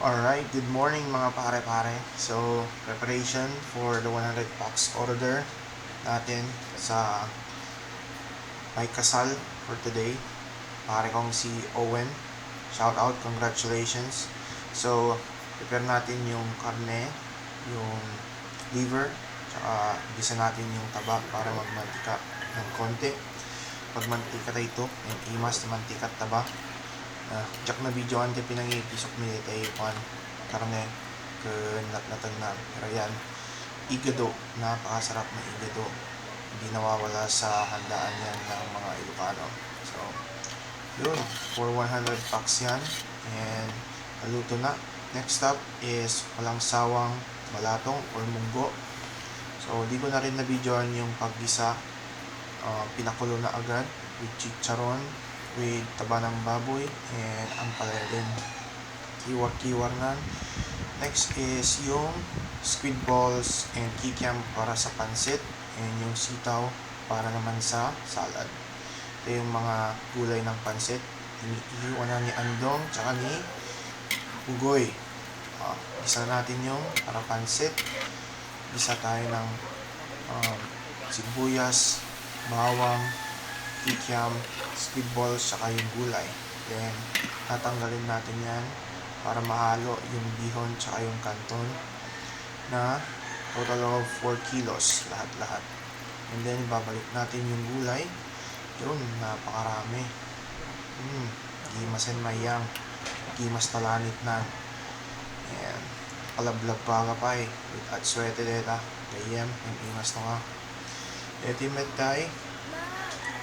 Alright, good morning mga pare-pare. So, preparation for the 100 packs order natin sa may kasal for today. Pare kong si Owen. Shout out, congratulations. So, prepare natin yung karne, yung liver, tsaka gisa natin yung taba para magmantika ng konti. Pag mantika tayo ito, yung imas na mantika at taba. Jak na video ante pinangipisok mi tay pan karne ke natagnan. Pero yan, igado, napakasarap na igado. Hindi nawawala sa handaan yan ng mga Ilocano. So, yun, for 100 packs yan. And, naluto na. Next up is walang sawang balatong or munggo. So, di ko na rin na-videoan yung paggisa. Pinakulo na agad with chicharon, with taba ng baboy, and ampalaya din. Kiwar-kiwar na. Next is yung squid balls and kikiam para sa pansit, and yung sitaw para naman sa salad. Ito yung mga gulay ng pansit. Iniiwan na ni Andong tsaka ni Ugoy. Isa natin yung para pansit. Isa tayo ng sibuyas, bawang, kikiam, squid balls, tsaka yung gulay. Then, tatanggalin natin yan para mahalo yung bihon tsaka yung kanton na total of 4 kilos lahat-lahat. And then, babalik natin yung gulay. Yun, napakarami. Gimasen mayang, gimas talanit na. And, palablab pa ka pa with at swete deta. Gayem, yung imas na nga. Ultimate tayo,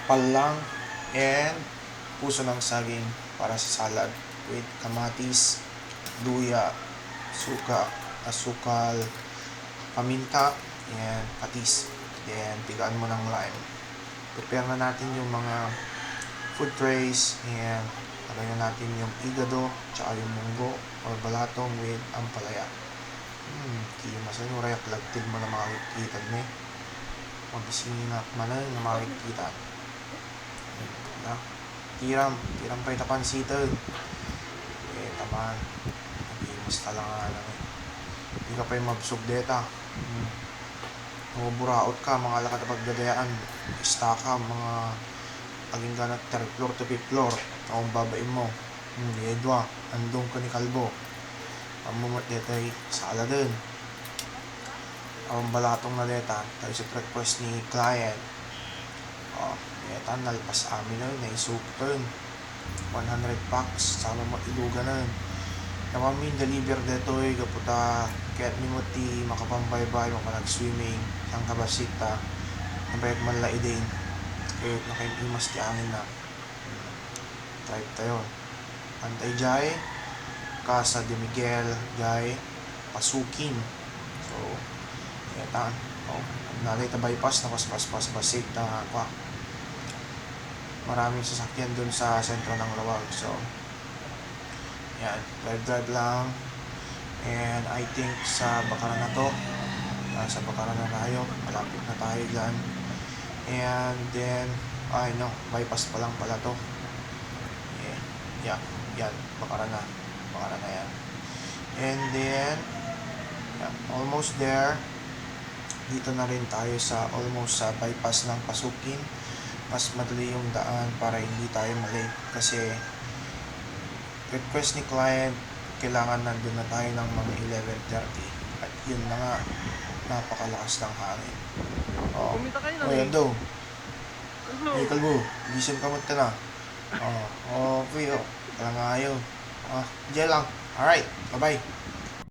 palang, and puso ng saging para sa salad with kamatis, luya, suka, asukal, paminta, and patis. Then, tigaan mo ng lime. Prepare na natin yung mga food trays, and lagay na natin yung igado, tsaka yung munggo or balatong with ampalaya. Kimasan mo rayak lagtid mo na makikita ni mabisinap manan na makikita na tiram pa itapan sito taman nagimas talangan hindi ka pa yung mabsog deta buraot ka mga lakat na pagdadayaan istaka mga aging ganat third floor to fifth floor akong babain mo edwa andong ka ni kalbo pamumot deta sala din ang balatong na deta tayo sa request ni client deta nalpas amin na yun naisukton 100 packs sama mo ilugan na yun naman deliver dito kaputa kaya't minuti makapambay-bay makanag-swimming ang kabasita nabayag man laidin kaya't nakaimas di angin na type tayo antay jay Casa de Miguel jay pasukin so yan nalay ta bypass na pas basik na maraming sasakyan dun sa sentro ng Lawag. So yan, drive lang, and I think sa Bakaran na to, sa Bakaran na tayo, malapit na tayo dyan. And then bypass pa lang pala to. Yan, Bakaran na yan. And then almost there. Dito na rin tayo sa almost sa bypass ng Pasukin. Mas madali yung daan para hindi tayo malate kasi request ni client kailangan nandun na tayo ng mga 11:30 at yun na nga napakalakas ng hangin. Yan daw kalbo gising ka muna na okay kailangan ayaw diyan lang. Alright, bye bye.